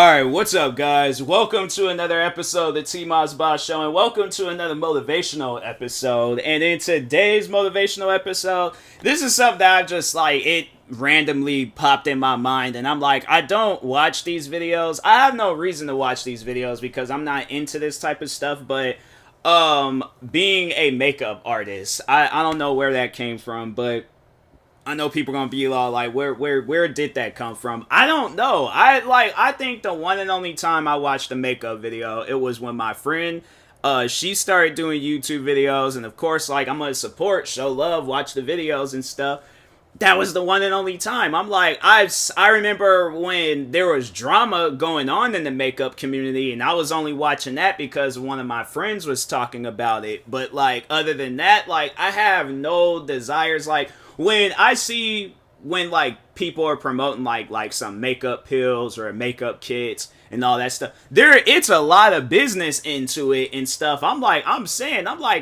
Alright, what's up, guys? Welcome to another episode of the TMossBoss Show, and welcome to another motivational episode. And in today's motivational episode, this is something that I just it randomly popped in my mind, and I'm like, I don't watch these videos. I have no reason to watch these videos because I'm not into this type of stuff, but being a makeup artist, I don't know where that came from, but I know people are gonna be all like, where did that come from? I don't know. I think the one and only time I watched a makeup video, it was when my friend, she started doing YouTube videos, and of course, I'm gonna support, show love, watch the videos and stuff. That was the one and only time. I'm like, I remember when there was drama going on in the makeup community, and I was only watching that because one of my friends was talking about it. But other than that, I have no desires. When I see when people are promoting some makeup pills or makeup kits and all that stuff, it's a lot of business into it and stuff. I'm like,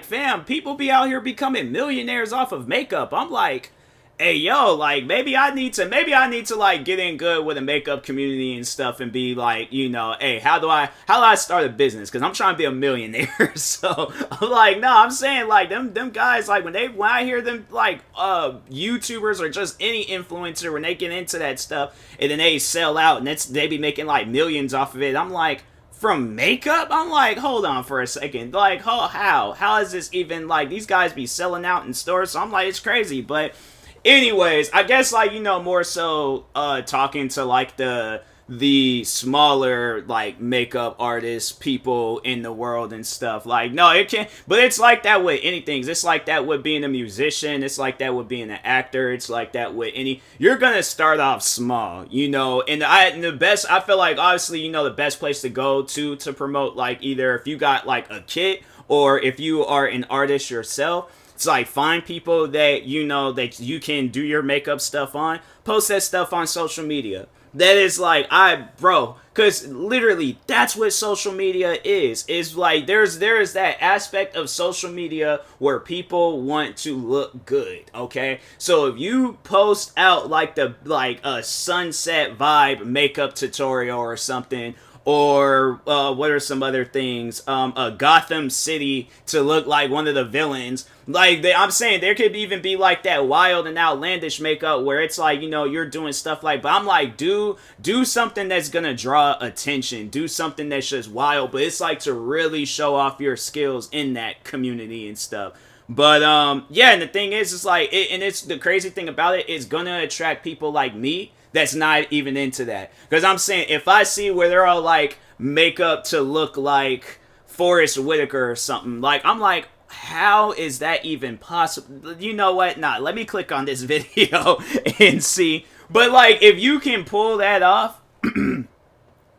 fam, people be out here becoming millionaires off of makeup. I'm like, hey yo, maybe I need to get in good with the makeup community and stuff and be hey, how do I start a business? Because I'm trying to be a millionaire. So I'm like, no, I'm saying them guys, when I hear them YouTubers or just any influencer, when they get into that stuff and then they sell out and they be making millions off of it, I'm like, from makeup? I'm like, hold on for a second. How is this even, these guys be selling out in stores? So I'm like, it's crazy. But anyways, I guess more so talking to the smaller makeup artists, people in the world and stuff. No, it can't, but it's like that with anything. It's like that with being a musician. It's like that with being an actor. It's like that with you're gonna start off small, and the best, I feel like, obviously, the best place to go to promote, either if you got a kit or if you are an artist yourself, it's find people that that you can do your makeup stuff on, post that stuff on social media. That is because literally that's what social media is. It's there is that aspect of social media where people want to look good, okay? So if you post out a sunset vibe makeup tutorial or something, or what are some other things? A Gotham City to look like one of the villains. I'm saying there could even be that wild and outlandish makeup where it's you're doing stuff but I'm like, do something that's gonna draw attention. Do something that's just wild, but it's to really show off your skills in that community and stuff. But yeah, and the thing is, and it's the crazy thing about it, it's gonna attract people like me that's not even into that. Because I'm saying, if I see where they're all makeup to look like Forrest Whitaker or something, I'm like, how is that even possible? You know what? Nah, let me click on this video and see. But if you can pull that off,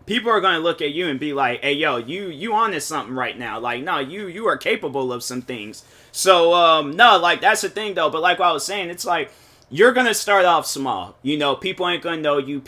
people are going to look at you and be like, hey, yo, you on to something right now. No, you are capable of some things. So, no, that's the thing, though. But what I was saying, it's you're going to start off small. People ain't going to know you.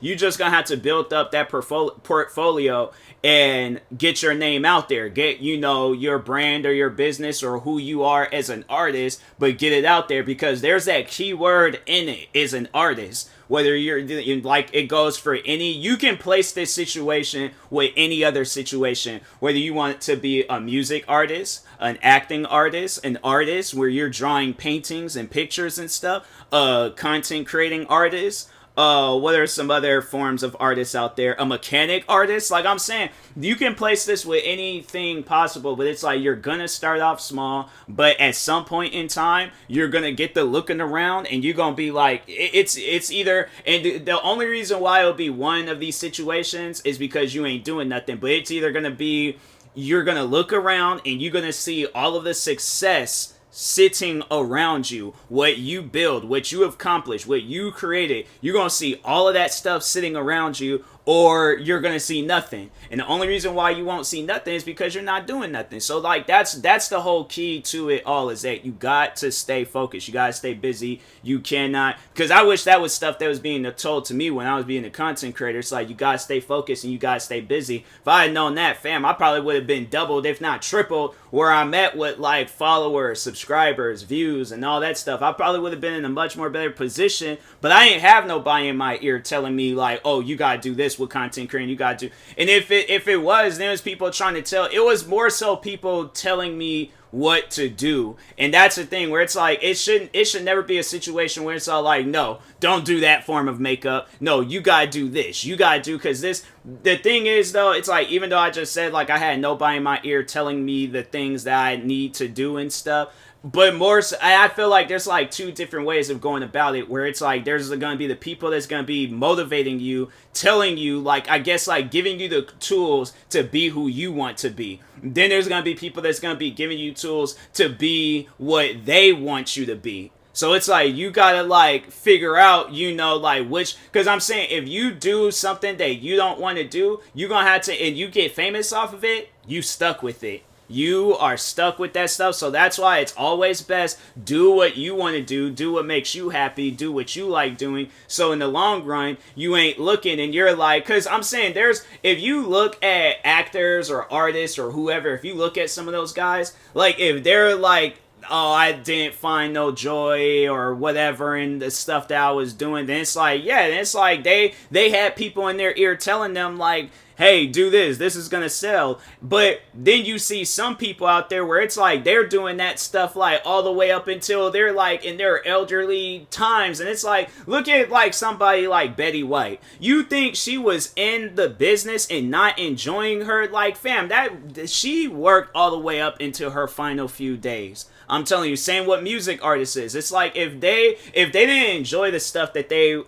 You just going to have to build up that portfolio and get your name out there. Get, your brand or your business or who you are as an artist, but get it out there, because there's that key word in it, is an artist. Whether you're it goes for any, you can place this situation with any other situation, whether you want to be a music artist, an acting artist, an artist where you're drawing paintings and pictures and stuff, content creating artist, what are some other forms of artists out there? A mechanic artist. I'm saying, you can place this with anything possible, but it's you're gonna start off small, but at some point in time, you're gonna get the looking around, and you're gonna be it's either, and the only reason why it'll be one of these situations is because you ain't doing nothing, but it's either gonna be, you're gonna look around and you're gonna see all of the success sitting around you, what you build, what you accomplished, what you created. You're gonna see all of that stuff sitting around you, or you're gonna see nothing. And the only reason why you won't see nothing is because you're not doing nothing. So that's the whole key to it all, is that you got to stay focused. You got to stay busy. You cannot, because I wish that was stuff that was being told to me when I was being a content creator. It's you got to stay focused and you got to stay busy. If I had known that, fam, I probably would have been doubled, if not tripled, where I'm at with followers, subscribers, views, and all that stuff. I probably would have been in a much more better position, but I ain't have nobody in my ear telling me oh, you got to do this this with content creating. You gotta do. And if it was, then it was people trying to tell. It was more so people telling me what to do. And that's the thing where it's like it should never be a situation where it's all like, no, don't do that form of makeup. No, you gotta do this. You gotta do, because the thing is though, it's like, even though I just said like I had nobody in my ear telling me the things that I need to do and stuff, but more so, I feel like there's like two different ways of going about it, where it's like there's going to be the people that's going to be motivating you, telling you, like, I guess, like, giving you the tools to be who you want to be. Then there's going to be people that's going to be giving you tools to be what they want you to be. So it's like, you gotta like figure out, like which, because I'm saying, if you do something that you don't want to do, you're going to have to, and you get famous off of it, you stuck with it. You are stuck with that stuff. So that's why it's always best, do what you want to do what makes you happy, do what you like doing. So in the long run, you ain't looking and you're like, because I'm saying if you look at actors or artists or whoever, if you look at some of those guys, like if they're like, oh, I didn't find no joy or whatever in the stuff that I was doing, then it's like, yeah, then it's like they had people in their ear telling them like, hey, do this is gonna sell. But then you see some people out there where it's like they're doing that stuff like all the way up until they're like in their elderly times, and it's like, look at like somebody like Betty White. You think she was in the business and not enjoying her, like, fam, that she worked all the way up into her final few days. I'm telling you, same what music artists is. It's like if they didn't enjoy the stuff that they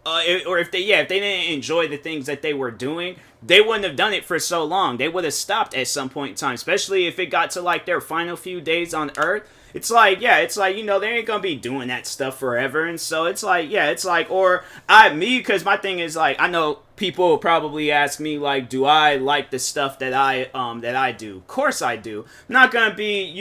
or if they didn't enjoy the things that they were doing, they wouldn't have done it for so long. They would have stopped at some point in time, especially if it got to like their final few days on Earth. It's like, yeah, it's like, they ain't gonna be doing that stuff forever. And so it's like, yeah, it's like, because my thing is like, I know people will probably ask me like, do I like the stuff that I do? Of course I do. I'm not gonna be,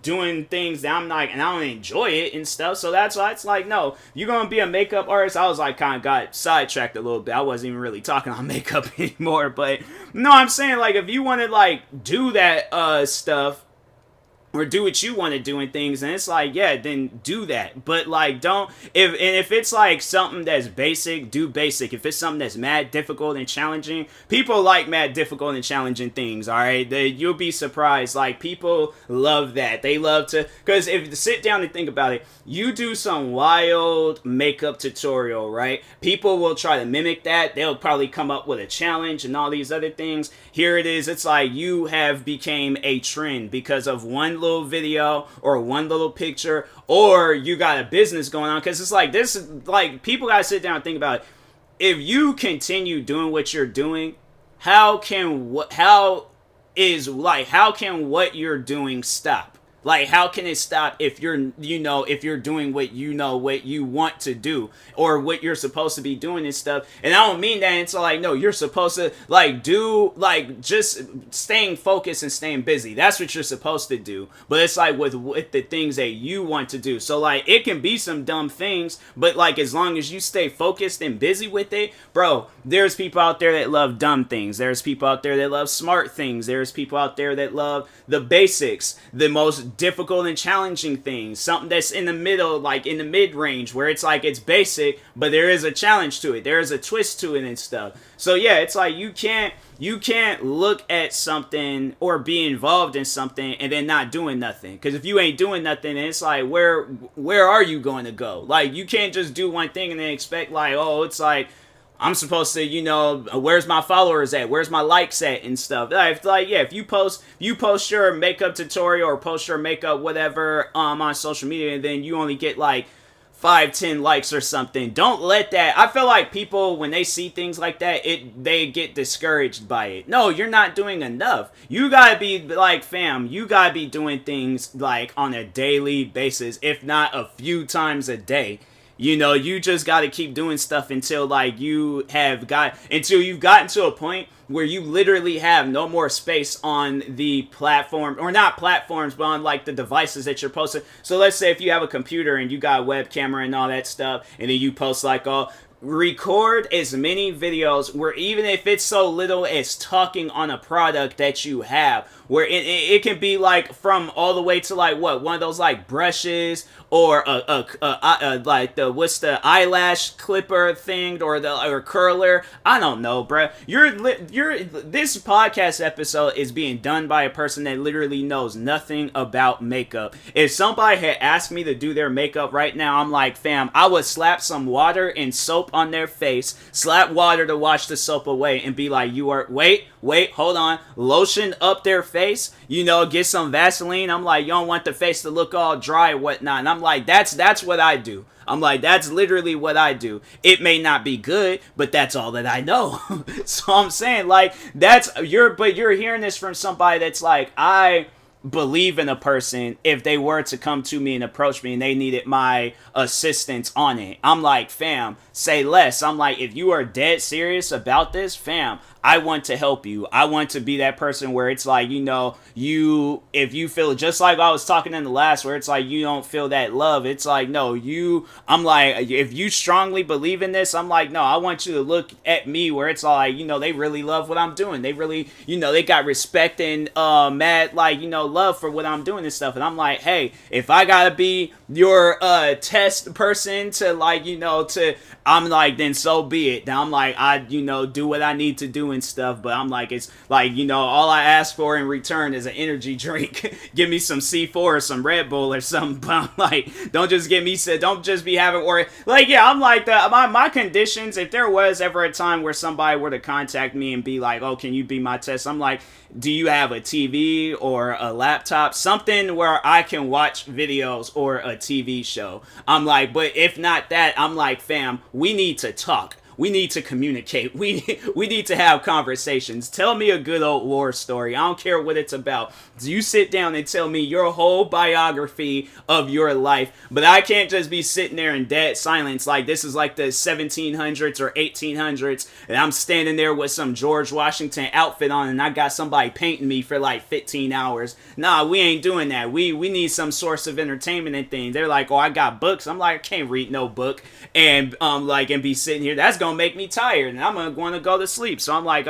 doing things that I'm like, and I don't enjoy it and stuff. So that's why it's like, no, you're gonna be a makeup artist. I was like, kind of got sidetracked a little bit. I wasn't even really talking on makeup anymore. But no, I'm saying like, if you want to like do that stuff, or do what you want to do and things, and it's like, yeah, then do that. But like, if it's like something that's basic, do basic. If it's something that's mad difficult and challenging, people like mad difficult and challenging things, all right? You'll be surprised. Like, people love that. They love to, because if you sit down and think about it, you do some wild makeup tutorial, right? People will try to mimic that. They'll probably come up with a challenge and all these other things. Here it is. It's like you have became a trend because of one little video or one little picture, or you got a business going on. Because it's like, this is like, people gotta sit down and think about it. If you continue doing what you're doing, how can what you're doing stop? Like, how can it stop if you're doing what you want to do, or what you're supposed to be doing and stuff? And I don't mean that into like, no, you're supposed to like do, like, just staying focused and staying busy. That's what you're supposed to do. But it's like with the things that you want to do. So like, it can be some dumb things, but like, as long as you stay focused and busy with it, bro, there's people out there that love dumb things. There's people out there that love smart things. There's people out there that love the basics, the most difficult and challenging things, something that's in the middle, like in the mid-range, where it's like it's basic, but there is a challenge to it, there is a twist to it and stuff. So yeah, it's like you can't look at something or be involved in something and then not doing nothing. Because if you ain't doing nothing, then it's like, where are you going to go? Like, you can't just do one thing and then expect like, oh, it's like, I'm supposed to, where's my followers at? Where's my likes at and stuff? If you post your makeup tutorial or post your makeup whatever on social media, and then you only get like 5-10 likes or something, don't let that. I feel like people, when they see things like that, they get discouraged by it. No, you're not doing enough. You gotta be like, fam, you gotta be doing things like on a daily basis, if not a few times a day. You just got to keep doing stuff until like you've gotten to a point where you literally have no more space on the platform, or not platforms, but on like the devices that you're posting. So let's say if you have a computer and you got a web camera and all that stuff, and then you post like, oh, record as many videos where even if it's so little as talking on a product that you have, where it can be like from all the way to like what, one of those like brushes or like the, what's the eyelash clipper thing, or the or curler, I don't know, bruh. This podcast episode is being done by a person that literally knows nothing about makeup. If somebody had asked me to do their makeup right now, I'm like, fam, I would slap some water and soap on their face, slap water to wash the soap away, and be like, you are, wait, hold on, lotion up their face, get some Vaseline. I'm like, you don't want the face to look all dry or whatnot. And I'm like, that's what I do. I'm like, that's literally what I do. It may not be good, but that's all that I know. So I'm saying, like, but you're hearing this from somebody that's like, I believe in a person if they were to come to me and approach me and they needed my assistance on it. I'm like, fam, say less. I'm like, if you are dead serious about this, fam, I want to help you. I want to be that person where it's like, if you feel just like I was talking in the last, where it's like you don't feel that love. It's like, no, I'm like, if you strongly believe in this, I'm like, no, I want you to look at me where it's like, they really love what I'm doing. They really, they got respect and mad, like, love for what I'm doing and stuff. And I'm like, hey, if I gotta be your test person to like, I'm like, then so be it. Then I'm like, I, do what I need to do and stuff. But I'm like, it's like, all I ask for in return is an energy drink. Give me some C4 or some Red Bull or something. But I'm like, don't just be having, or like, yeah, I'm like, my conditions, if there was ever a time where somebody were to contact me and be like, oh, can you be my test? I'm like, do you have a TV or a laptop? Something where I can watch videos or a TV show. I'm like, but if not that, I'm like, fam, we need to talk. We need to communicate. We need to have conversations. Tell me a good old war story. I don't care what it's about. You sit down and tell me your whole biography of your life. But I can't just be sitting there in dead silence like this is like the 1700s or 1800s. And I'm standing there with some George Washington outfit on and I got somebody painting me for like 15 hours. Nah, we ain't doing that. We need some source of entertainment and things. They're like, oh, I got books. I'm like, I can't read no book and be sitting here. That's gonna make me tired and I'm gonna want to go to sleep. So I'm like,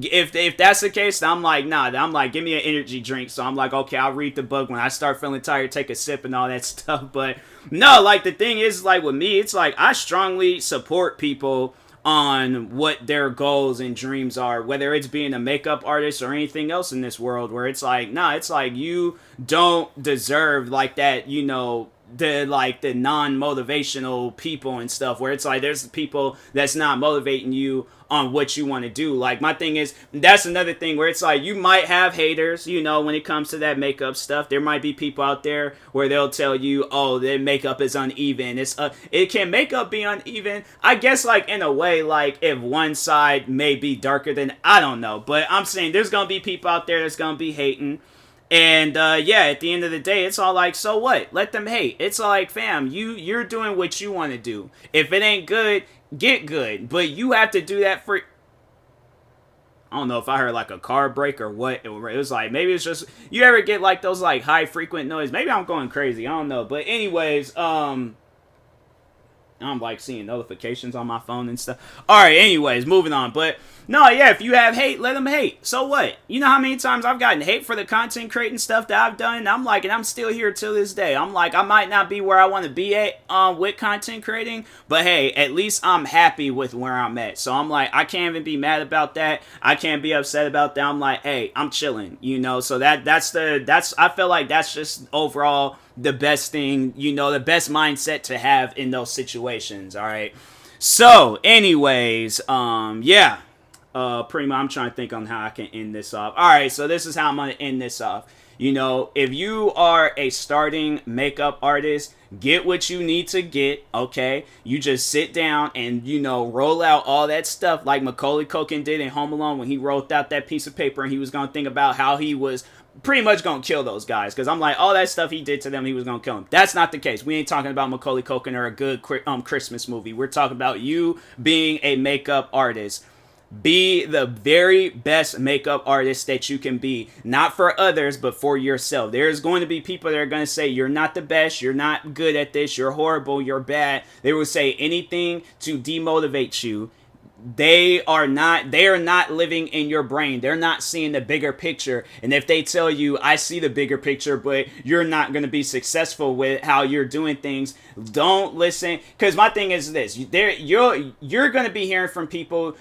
if that's the case, then I'm like, nah. I'm like, give me an energy drink. So I'm like, okay, I'll read the book. When I start feeling tired, take a sip and all that stuff. But no, like the thing is, like with me, it's like I strongly support people on what their goals and dreams are, whether it's being a makeup artist or anything else in this world, where it's like, nah, it's like you don't deserve like that, the non-motivational people and stuff, where it's like there's people that's not motivating you on what you want to do. Like my thing is, that's another thing where it's like you might have haters, when it comes to that makeup stuff. There might be people out there where they'll tell you, oh, their makeup is uneven. Can makeup be uneven? I guess like in a way, like if one side may be darker than, I don't know, but I'm saying there's gonna be people out there that's gonna be hating. And yeah, at the end of the day, it's all like, so what? Let them hate. It's like, fam, you're doing what you want to do. If it ain't good, get good. But you have to do that for... I don't know if I heard like a car brake or what. It was like, maybe it's just... You ever get like those like high frequent noise? Maybe I'm going crazy. I don't know. But anyways, I'm like seeing notifications on my phone and stuff. Alright, anyways, moving on. But no, yeah, if you have hate, let them hate. So what? You know how many times I've gotten hate for the content creating stuff that I've done? And I'm like, and I'm still here till this day. I'm like, I might not be where I want to be at with content creating, but hey, at least I'm happy with where I'm at. So I'm like, I can't even be mad about that. I can't be upset about that. I'm like, hey, I'm chilling, So that's I feel like that's just overall the best thing, the best mindset to have in those situations. All right. So anyways, yeah. Pretty much, I'm trying to think on how I can end this off. All right, so this is how I'm going to end this off. If you are a starting makeup artist, get what you need to get, okay? You just sit down and, roll out all that stuff like Macaulay Culkin did in Home Alone when he wrote out that piece of paper and he was going to think about how he was pretty much gonna kill those guys, because I'm like, all that stuff he did to them, he was gonna kill them. That's not the case. We ain't talking about Macaulay Culkin or a good Christmas movie. We're talking about you being a makeup artist. Be the very best makeup artist that you can be, not for others, but for yourself. There's going to be people that are going to say you're not the best, you're not good at this, you're horrible, you're bad. They will say anything to demotivate you. They are not living in your brain. They're not seeing the bigger picture. And if they tell you, I see the bigger picture, but you're not going to be successful with how you're doing things, don't listen. Because my thing is this, you're going to be hearing from people.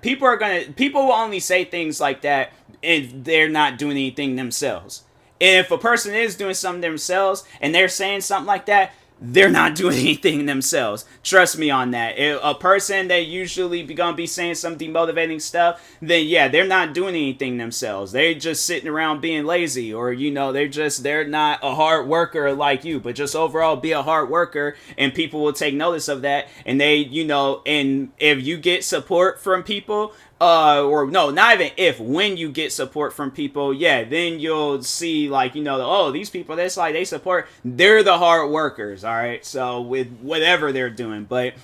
People will only say things like that if they're not doing anything themselves. And if a person is doing something themselves and they're saying something like that, they're not doing anything themselves. Trust me on that. If a person that usually gonna be saying some demotivating stuff, then yeah, they're not doing anything themselves. They're just sitting around being lazy, or they're not a hard worker like you. But just overall, be a hard worker, and people will take notice of that. And and if you get support from people, or no, not even if, when you get support from people, yeah, then you'll see oh, these people, that's like they support, they're the hard workers, all right? So with whatever they're doing. But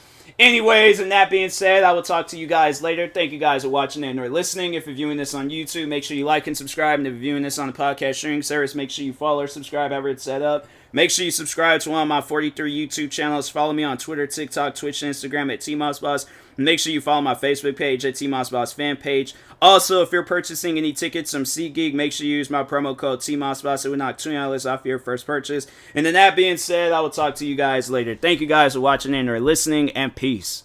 anyways, and that being said, I will talk to you guys later. Thank you guys for watching and or listening. If you're viewing this on YouTube, make sure you like and subscribe. And if you're viewing this on a podcast streaming service, make sure you follow or subscribe however it's set up. Make sure you subscribe to one of my 43 YouTube channels. Follow me on Twitter, TikTok, Twitch, and Instagram at TMossBoss. Make sure you follow my Facebook page at TMossBoss fan page. Also, if you're purchasing any tickets from SeatGeek, make sure you use my promo code TMossBoss. It will knock $20 off your first purchase. And then that being said, I will talk to you guys later. Thank you guys for watching and or listening, and peace.